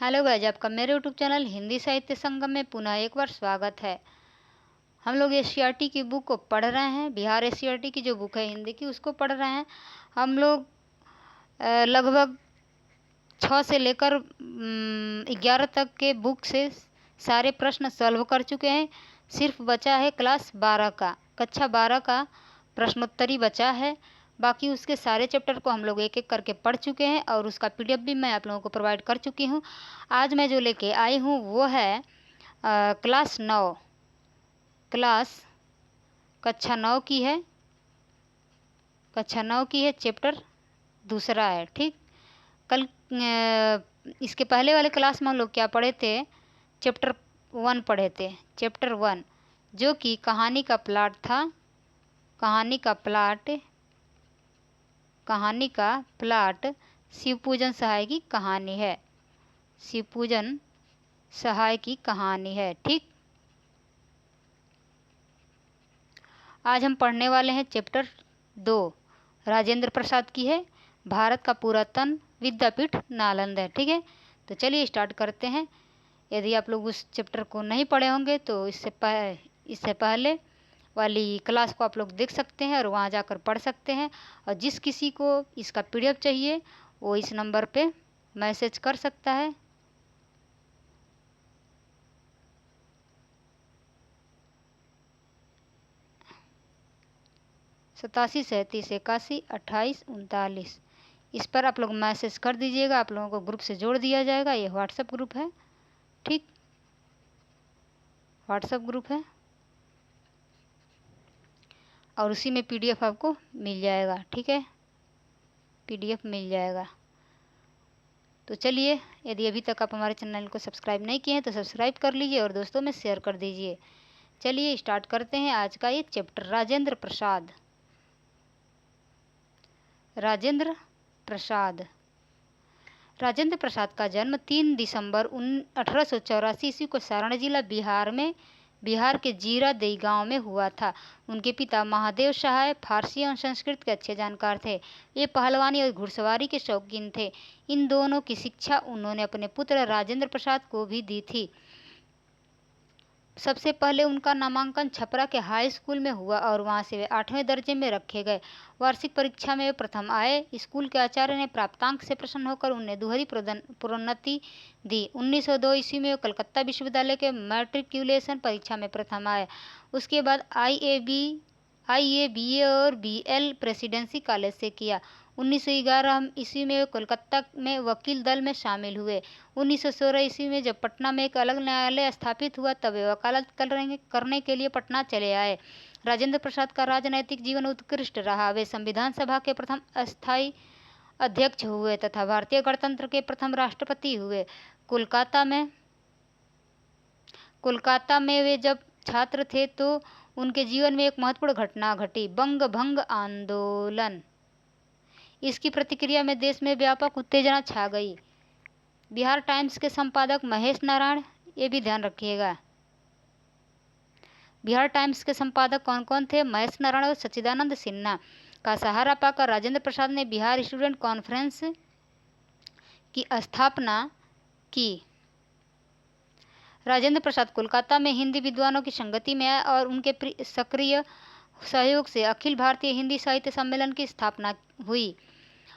Hello guys, आपका मेरे YouTube channel Hindi साहित्य संगम में पुनः एक बार स्वागत है। हम लोग एससीईआरटी की बुक को पढ़ रहे हैं। बिहार एससीईआरटी की जो बुक है हिंदी की, उसको पढ़ रहे हैं। हम लोग लगभग 6 से लेकर 11 तक के बुक से सारे प्रश्न सॉल्व कर चुके हैं। सिर्फ बचा है कक्षा 12 का प्रश्नोत्तरी बचा है। बाकी उसके सारे चैप्टर को हम लोग एक एक करके पढ़ चुके हैं और उसका पीडीएफ भी मैं आप लोगों को प्रोवाइड कर चुकी हूँ। आज मैं जो लेके आई हूँ वो है क्लास 9 कक्षा 9 की है। चैप्टर दूसरा है। ठीक, कल इसके पहले वाले क्लास में हम लोग क्या पढ़े थे? चैप्टर 1 पढ़े थे। चैप्टर 1 जो कि कहानी का प्लॉट था। कहानी का प्लॉट शिवपूजन सहाय की कहानी है। शिवपूजन सहाय की कहानी है। ठीक, आज हम पढ़ने वाले हैं चैप्टर 2, राजेंद्र प्रसाद की है। भारत का पुरातन विद्यापीठ नालंदा है। ठीक है, तो चलिए स्टार्ट करते हैं। यदि आप लोग उस चैप्टर को नहीं पढ़े होंगे तो इससे पहले वाली क्लास को आप लोग देख सकते हैं और वहाँ जाकर पढ़ सकते हैं। और जिस किसी को इसका पीडीएफ चाहिए वो इस नंबर पे मैसेज कर सकता है। सतासी 37 81 28 39 इस पर आप लोग मैसेज कर दीजिएगा। आप लोगों को ग्रुप से जोड़ दिया जाएगा। ये व्हाट्सएप ग्रुप है। ठीक, व्हाट्सएप ग्रुप है और उसी में पीडीएफ आपको मिल जाएगा। ठीक है, पीडीएफ मिल जाएगा। तो चलिए, यदि अभी तक आप हमारे चैनल को सब्सक्राइब नहीं किए हैं तो सब्सक्राइब कर लीजिए और दोस्तों में शेयर कर दीजिए। चलिए स्टार्ट करते हैं आज का ये चैप्टर। राजेंद्र प्रसाद का जन्म 3 दिसंबर 1884 ईस्वी को सारण जिला बिहार के जीरादेई गांव में हुआ था। उनके पिता महादेव सहाय फारसी एवं संस्कृत के अच्छे जानकार थे। ये पहलवानी और घुड़सवारी के शौकीन थे। इन दोनों की शिक्षा उन्होंने अपने पुत्र राजेंद्र प्रसाद को भी दी थी। सबसे पहले उनका नामांकन छपरा के हाई स्कूल में हुआ और वहां से वे 8वें दर्जे में रखे गए। वार्षिक परीक्षा में वे प्रथम आए। स्कूल के आचार्य ने प्राप्तांक से प्रसन्न होकर उन्हें दोहरी प्रोन्नति दी। 1902 ईस्वी में वे कलकत्ता विश्वविद्यालय के मैट्रिकुलेशन परीक्षा में प्रथम आए। उसके बाद आईए बीए और बीएल प्रेसिडेंसी कॉलेज से किया। 1911 ईस्वी में वे कोलकाता में वकील दल में शामिल हुए। 1916 ईस्वी में जब पटना में एक अलग न्यायालय स्थापित हुआ तब वे वकालत करने के लिए पटना चले आए। राजेंद्र प्रसाद का राजनैतिक जीवन उत्कृष्ट रहा। वे संविधान सभा के प्रथम अस्थायी अध्यक्ष हुए तथा भारतीय गणतंत्र के प्रथम राष्ट्रपति हुए। कोलकाता में वे जब छात्र थे तो उनके जीवन में एक महत्वपूर्ण घटना घटी, बंग भंग आंदोलन। इसकी प्रतिक्रिया में देश में व्यापक उत्तेजना छा गई। बिहार टाइम्स के संपादक महेश नारायण, ये भी ध्यान रखिएगा। बिहार टाइम्स के संपादक कौन कौन थे? महेश नारायण और सच्चिदानंद सिन्हा। का सहारा पाकर राजेंद्र प्रसाद ने बिहार स्टूडेंट कॉन्फ्रेंस की स्थापना की। राजेंद्र प्रसाद कोलकाता में हिंदी विद्वानों की संगति में आए और उनके सक्रिय सहयोग से अखिल भारतीय हिंदी साहित्य सम्मेलन की स्थापना हुई।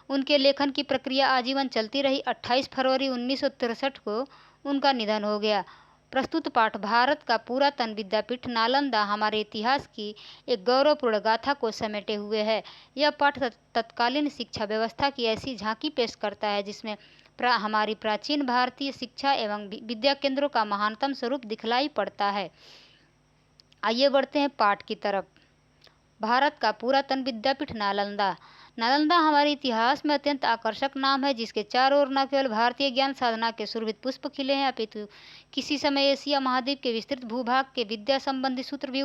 उनके लेखन की प्रक्रिया आजीवन चलती रही। 28 फरवरी 1963 को उनका निधन हो गया। प्रस्तुत पाठ भारत का पुरातन विद्यापीठ नालंदा हमारे इतिहास की एक गौरवपूर्ण गाथा को समेटे हुए है। यह पाठ तत्कालीन शिक्षा व्यवस्था की ऐसी झांकी पेश करता है जिसमें हमारी प्राचीन भारतीय शिक्षा एवं विद्या केंद्रों का महानतम स्वरूप दिखलाई पड़ता है। आइए बढ़ते हैं पाठ की तरफ। भारत का पुरातन विद्यापीठ नालंदा हमारे इतिहास में अत्यंत आकर्षक नाम है, जिसके चारों ओर न केवल भारतीय ज्ञान साधना के सुरभित पुष्प खिले हैं अपितु किसी समय एशिया महाद्वीप के विस्तृत भूभाग के विद्या संबंधी सूत्र भी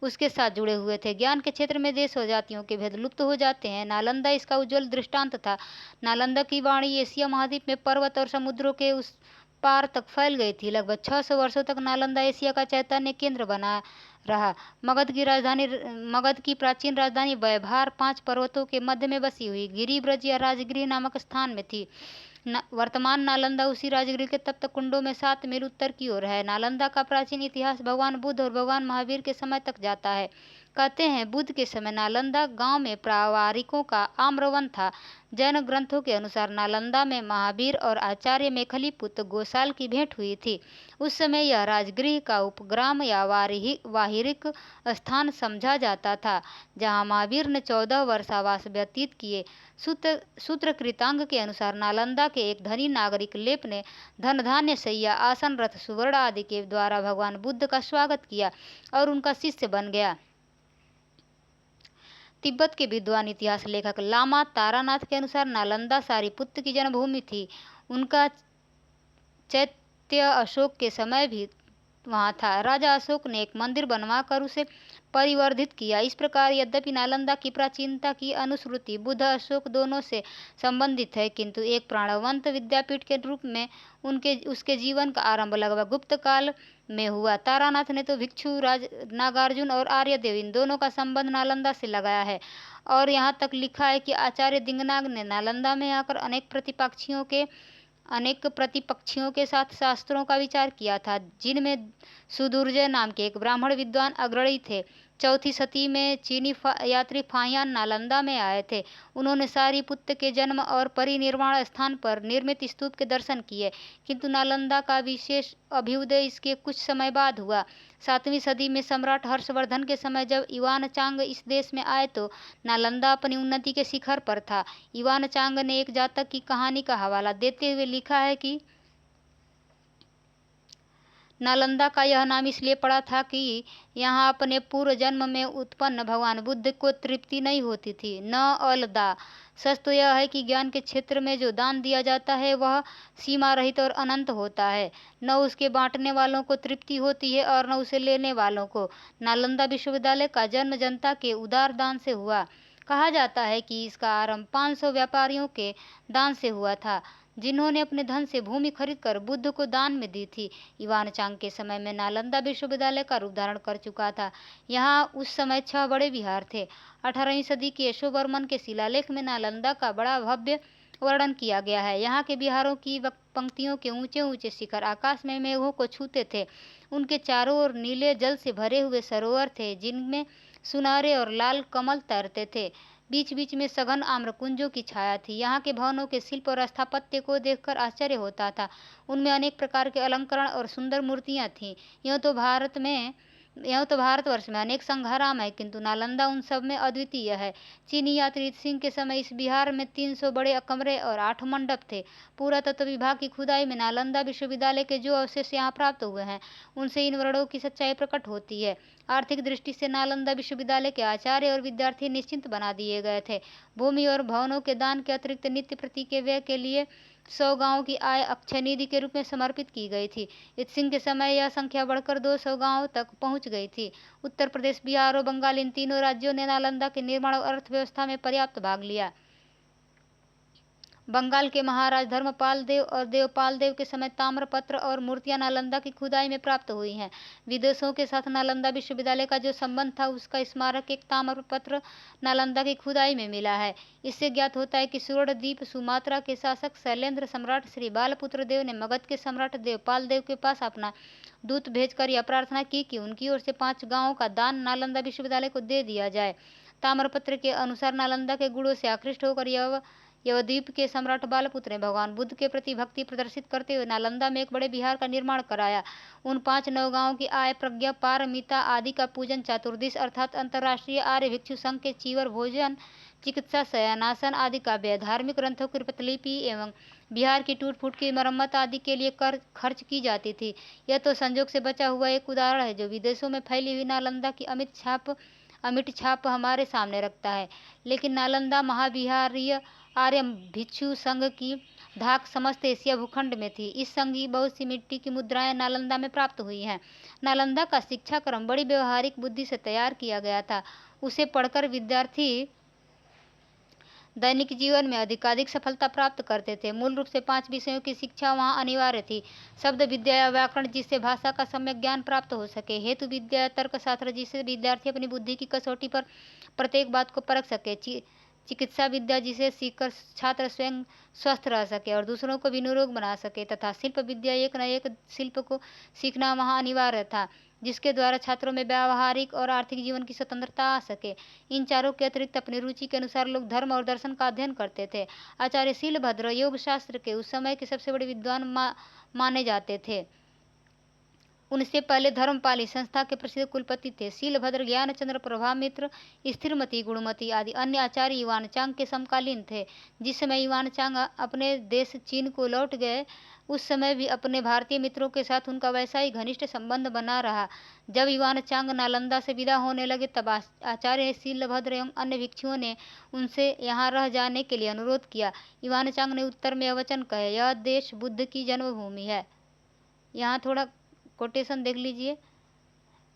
उसके साथ जुड़े हुए थे। ज्ञान के क्षेत्र में देश और जातियों के भेद लुप्त हो जाते हैं। नालंदा इसका उज्ज्वल दृष्टांत था। नालंदा की वाणी एशिया महाद्वीप में पर्वत और समुद्रों के उस पार तक फैल गई थी। लगभग 600 वर्षों तक नालंदा एशिया का चैतन्य केंद्र बना रहा। मगध की प्राचीन राजधानी व्यवहार 5 पर्वतों के मध्य में बसी हुई गिरिब्रज या राजगृह नामक स्थान में थी। वर्तमान नालंदा उसी राजगृह के तप्त कुंडों में 7 मील उत्तर की ओर है। नालंदा का प्राचीन इतिहास भगवान बुद्ध और भगवान महावीर के समय तक जाता है। कहते हैं बुद्ध के समय नालंदा गांव में प्रावारिकों का आम्रवन था। जैन ग्रंथों के अनुसार नालंदा में महावीर और आचार्य मेखली पुत्र गोसाल की भेंट हुई थी। उस समय यह राजगृह का उपग्राम या वाहिरिक स्थान समझा जाता था, जहाँ महावीर ने 14 वर्षावास व्यतीत किए। सूत्रकृतांग के अनुसार नालंदा के एक धनी नागरिक लेप ने धन धान्य शैया आसन रथ सुवर्ण आदि के द्वारा भगवान बुद्ध का स्वागत किया और उनका शिष्य बन गया। तिब्बत के विद्वान इतिहास लेखक लामा तारानाथ के अनुसार नालंदा सारिपुत्र की जन्मभूमि थी। उनका चैत्य अशोक के समय भी वहाँ था। राजा अशोक ने एक मंदिर बनवाकर उसे परिवर्धित किया। इस प्रकार यद्यपि नालंदा की प्राचीनता की अनुश्रुति बुद्ध अशोक दोनों से संबंधित है, किंतु एक प्राणवंत विद्यापीठ के रूप में उसके जीवन का आरंभ लगभग गुप्त काल में हुआ। तारानाथ ने तो भिक्षु राज नागार्जुन और आर्यदेव इन दोनों का संबंध नालंदा से लगाया है और यहाँ तक लिखा है कि आचार्य दिंगनाग ने नालंदा में आकर अनेक प्रतिपक्षियों के साथ शास्त्रों का विचार किया था, जिनमें सुदुर्जय नाम के एक ब्राह्मण विद्वान अग्रणी थे। चौथी शती में चीनी यात्री फाहियान नालंदा में आए थे। उन्होंने सारिपुत्र के जन्म और परिनिर्वाण स्थान पर निर्मित स्तूप के दर्शन किए, किंतु नालंदा का विशेष अभ्युदय इसके कुछ समय बाद हुआ। 7वीं सदी में सम्राट हर्षवर्धन के समय जब युवानचांग इस देश में आए तो नालंदा अपनी उन्नति के शिखर पर था। युवानचांग ने एक जातक की कहानी का हवाला देते हुए लिखा है कि नालंदा का यह नाम इसलिए पड़ा था कि यहाँ अपने पूर्व जन्म में उत्पन्न भगवान बुद्ध को तृप्ति नहीं होती थी। न अलदा। सच तो यह है कि ज्ञान के क्षेत्र में जो दान दिया जाता है वह सीमा रहित और अनंत होता है। न उसके बांटने वालों को तृप्ति होती है और न उसे लेने वालों को। नालंदा विश्वविद्यालय का जन्म जनता के उदार दान से हुआ। कहा जाता है कि इसका आरंभ 500 व्यापारियों के दान से हुआ था, जिन्होंने अपने धन से भूमि खरीदकर बुद्ध को दान में दी थी। युवानचांग के समय में नालंदा विश्वविद्यालय का रूप धारण कर चुका था। यहाँ उस समय 6 बड़े विहार थे। 18वीं सदी के यशोवर्मन के शिलालेख में नालंदा का बड़ा भव्य वर्णन किया गया है। यहाँ के विहारों की पंक्तियों के ऊंचे ऊंचे शिखर आकाश में मेघों को छूते थे। उनके चारों ओर नीले जल से भरे हुए सरोवर थे, जिनमें सुनहरे और लाल कमल तैरते थे। बीच बीच में सघन आम्रकुंजों की छाया थी। यहाँ के भवनों के शिल्प और स्थापत्य को देखकर आश्चर्य होता था। उनमें अनेक प्रकार के अलंकरण और सुंदर मूर्तियाँ थीं। यह तो भारतवर्ष में अनेक संघाराम है, किंतु नालंदा उन सब में अद्वितीय है। चीनी यात्री सिंह के समय इस बिहार में 300 बड़े कमरे और 8 मंडप थे। पुरातत्व विभाग की खुदाई में नालंदा विश्वविद्यालय के जो अवशेष यहाँ प्राप्त हुए हैं, उनसे इन वर्णों की सच्चाई प्रकट होती है। आर्थिक दृष्टि से नालंदा विश्वविद्यालय के आचार्य और विद्यार्थी निश्चिंत बना दिए गए थे। भूमि और भवनों के दान के अतिरिक्त नित्य प्रति के व्यय के लिए 100 गांवों की आय अक्षय निधि के रूप में समर्पित की गई थी। सिंह के समय यह संख्या बढ़कर 200 गांवों तक पहुंच गई थी। उत्तर प्रदेश, बिहार और बंगाल इन तीनों राज्यों ने नालंदा के निर्माण और अर्थव्यवस्था में पर्याप्त भाग लिया। बंगाल के महाराज धर्मपाल देव और देवपाल देव के समय ताम्रपत्र और मूर्तियां नालंदा की खुदाई में प्राप्त हुई हैं। विदेशों के साथ नालंदा विश्वविद्यालय का जो संबंध था, उसका स्मारक एक ताम्रपत्र नालंदा की खुदाई में मिला है। इससे ज्ञात होता है कि सुवर्णद्वीप सुमात्रा के शासक शैलेंद्र सम्राट श्री बालपुत्र देव ने मगध के सम्राट देवपाल देव के पास अपना दूत भेजकर यह प्रार्थना की कि उनकी ओर से 5 गांवों का दान नालंदा विश्वविद्यालय को दे दिया जाए। ताम्रपत्र के अनुसार नालंदा के गुणों से आकृष्ट होकर यवद्वीप के सम्राट बालपुत्र ने भगवान बुद्ध के प्रति भक्ति प्रदर्शित करते हुए नालंदा में एक बड़े विहार का निर्माण कराया। उन 5 नवगांवों की आय, प्रज्ञा, पारमिता आदि का पूजन, चतुर्दिश अर्थात अंतर्राष्ट्रीय आर्य भिक्षु संघ के चीवर भोजन, चिकित्सा, शयनासन आदि का व्यय, धार्मिक ग्रंथों की प्रतिलिपि एवं बिहार की टूट फूट की मरम्मत आदि के लिए खर्च की जाती थी। यह तो संजोग से बचा हुआ एक उदाहरण है जो विदेशों में फैली हुई नालंदा की अमिट छाप हमारे सामने रखता है। लेकिन नालंदा महाविहारीय आर्य भिक्षु संघ की धाक समस्त एशिया भूखंड में थी। इस संघ की बहुत सी मिट्टी की मुद्राएं नालंदा में प्राप्त हुई हैं। नालंदा का शिक्षा क्रम बड़ी व्यवहारिक बुद्धि से तैयार किया गया था। उसे पढ़कर विद्यार्थी दैनिक जीवन में अधिकाधिक सफलता प्राप्त करते थे। मूल रूप से 5 विषयों की शिक्षा वहाँ अनिवार्य थी। शब्द विद्या या व्याकरण, जिससे भाषा का सम्यक ज्ञान प्राप्त हो सके। हेतु विद्या या तर्कशास्त्र, जिससे विद्यार्थी अपनी बुद्धि की कसौटी पर प्रत्येक बात को परख सके। चिकित्सा विद्या जिसे सीखकर छात्र स्वयं स्वस्थ रह सके और दूसरों को भी निरोग बना सके, तथा शिल्प विद्या एक न एक शिल्प को सीखना वहाँ अनिवार्य था, जिसके द्वारा छात्रों में व्यावहारिक और आर्थिक जीवन की स्वतंत्रता आ सके। इन चारों के अतिरिक्त अपनी रुचि के अनुसार लोग धर्म और दर्शन का अध्ययन करते थे। आचार्य शीलभद्र योग शास्त्र के उस समय के सबसे बड़े विद्वान माने जाते थे। उनसे पहले धर्मपाली संस्था के प्रसिद्ध कुलपति थे। शीलभद्र, ज्ञानचंद्र, प्रभामित्र, स्थिरमती, गुणमती आदि अन्य आचार्य युवानचांग के समकालीन थे। जिस समय युवानचांग अपने देश चीन को लौट गए, उस समय भी अपने भारतीय मित्रों के साथ उनका वैसा ही घनिष्ठ संबंध बना रहा। जब युवानचांग नालंदा से विदा होने लगे, तब आचार्य शीलभद्र एवं अन्य भिक्षुओं ने उनसे यहाँ रह जाने के लिए अनुरोध किया। युवानचांग ने उत्तर में यह वचन कहे, यह देश बुद्ध की जन्मभूमि है। यहाँ थोड़ा कोटेशन देख लीजिए।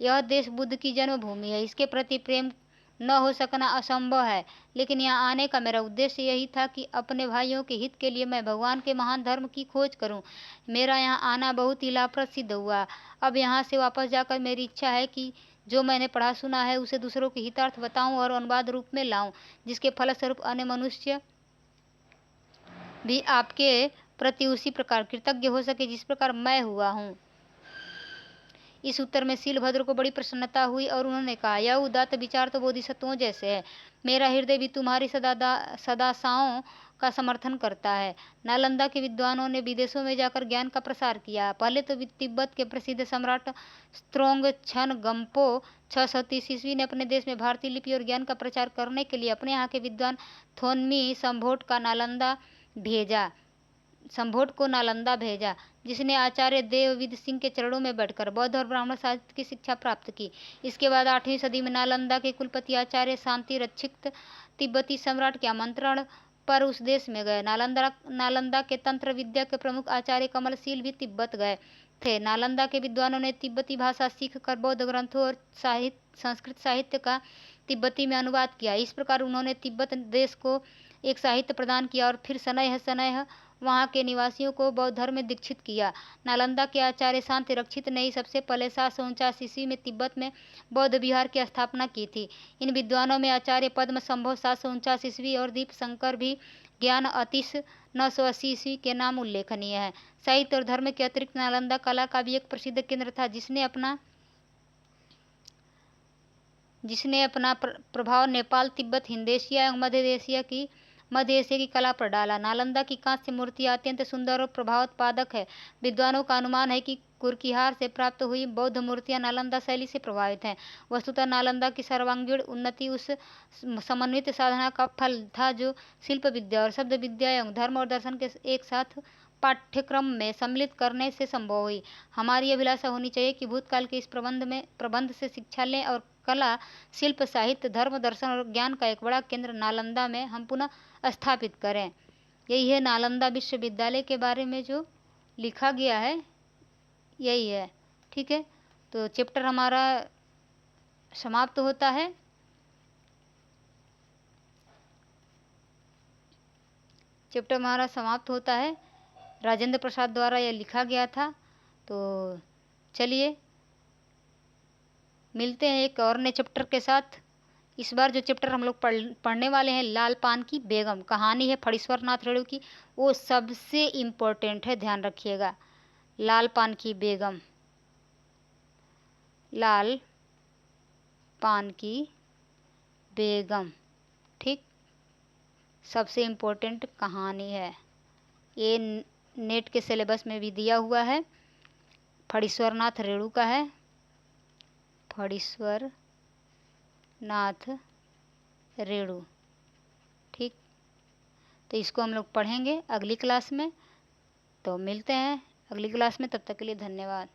यह देश बुद्ध की जन्मभूमि है, इसके प्रति प्रेम न हो सकना असंभव है, लेकिन यहाँ आने का मेरा उद्देश्य यही था कि अपने भाइयों के हित के लिए मैं भगवान के महान धर्म की खोज करूं। मेरा यहाँ आना बहुत ही लाभप्रद सिद्ध हुआ। अब यहाँ से वापस जाकर मेरी इच्छा है कि जो मैंने पढ़ा सुना है उसे दूसरों के हितार्थ बताऊं और अनुवाद रूप में लाऊं, जिसके फलस्वरूप अन्य मनुष्य भी आपके प्रति उसी प्रकार कृतज्ञ हो सके जिस प्रकार मैं हुआ हूँ। इस उत्तर में शीलभद्र को बड़ी प्रसन्नता हुई और उन्होंने कहा, यह उदात्त विचार तो बोधिसत्वों जैसे है। मेरा हृदय भी तुम्हारी सदाशाओं का समर्थन करता है। नालंदा के विद्वानों ने विदेशों में जाकर ज्ञान का प्रसार किया। पहले तो तिब्बत के प्रसिद्ध सम्राट स्त्रोंग छन गम्पो 630 ईस्वी ने अपने देश में भारतीय लिपि और ज्ञान का प्रचार करने के लिए अपने यहाँ के विद्वान थोन्मी संभोट को नालंदा भेजा, जिसने आचार्य देवविद सिंह के चरणों में बैठकर बौद्ध और ब्राह्मण साहित्य की शिक्षा प्राप्त की। इसके बाद 8वीं सदी में नालंदा के कुलपति आचार्य शांति रक्षित तिब्बती सम्राट के आमंत्रण पर उस देश में गए। नालंदा के तंत्र विद्या के प्रमुख आचार्य कमलशील भी तिब्बत गए थे। नालंदा के विद्वानों ने तिब्बती भाषा सीखकर बौद्ध ग्रंथों और संस्कृत साहित्य का तिब्बती में अनुवाद किया। इस प्रकार उन्होंने तिब्बत देश को एक साहित्य प्रदान किया और फिर सनैह वहाँ के निवासियों को बौद्ध धर्म में दीक्षित किया। नालंदा के आचार्य शांति रक्षित ने ही सबसे पहले 749 ईस्वी में तिब्बत में बौद्ध विहार की स्थापना की थी। इन विद्वानों में आचार्य पद्म संभव 749 ईस्वी और दीप शंकर भी ज्ञान अतिश 980 ईस्वी के नाम उल्लेखनीय है। साहित्य और धर्म के अतिरिक्त नालंदा कला का भी एक प्रसिद्ध केंद्र था, जिसने अपना प्रभाव नेपाल, तिब्बत, हिंद एशिया एवं मध्य एशिया की कला पर डाला। नालंदा की कांस्य मूर्तियां अत्यंत सुंदर और प्रभावोत्पादक है। विद्वानों का अनुमान है कि कुरकिहार से प्राप्त हुई बौद्ध मूर्तियां नालंदा शैली से प्रभावित हैं। वस्तुतः नालंदा की सर्वांगीण उन्नति उस समन्वित साधना का फल था जो शिल्प विद्या और शब्द विद्या एवं धर्म और दर्शन के एक साथ पाठ्यक्रम में सम्मिलित करने से संभव हुई। हमारी अभिलाषा होनी चाहिए कि भूतकाल के इस प्रबंध से शिक्षा लें और कला, शिल्प, साहित्य, धर्म, दर्शन और ज्ञान का एक बड़ा केंद्र नालंदा में हम पुनः स्थापित करें। यही है नालंदा विश्वविद्यालय के बारे में जो लिखा गया है, यही है। ठीक है, तो चैप्टर हमारा समाप्त होता है। राजेंद्र प्रसाद द्वारा यह लिखा गया था। तो चलिए मिलते हैं एक और नए चैप्टर के साथ। इस बार जो चैप्टर हम लोग पढ़ने वाले हैं, लाल पान की बेगम, कहानी है फणीश्वर नाथ रेणु की। वो सबसे इम्पोर्टेंट है, ध्यान रखिएगा। लाल पान की बेगम, लाल पान की बेगम, ठीक, सबसे इम्पोर्टेंट कहानी है। ये नेट के सिलेबस में भी दिया हुआ है। फणीश्वर नाथ रेणु का है, फणीश्वर नाथ रेणु, ठीक। तो इसको हम लोग पढ़ेंगे अगली क्लास में। तो मिलते हैं अगली क्लास में, तब तक के लिए धन्यवाद।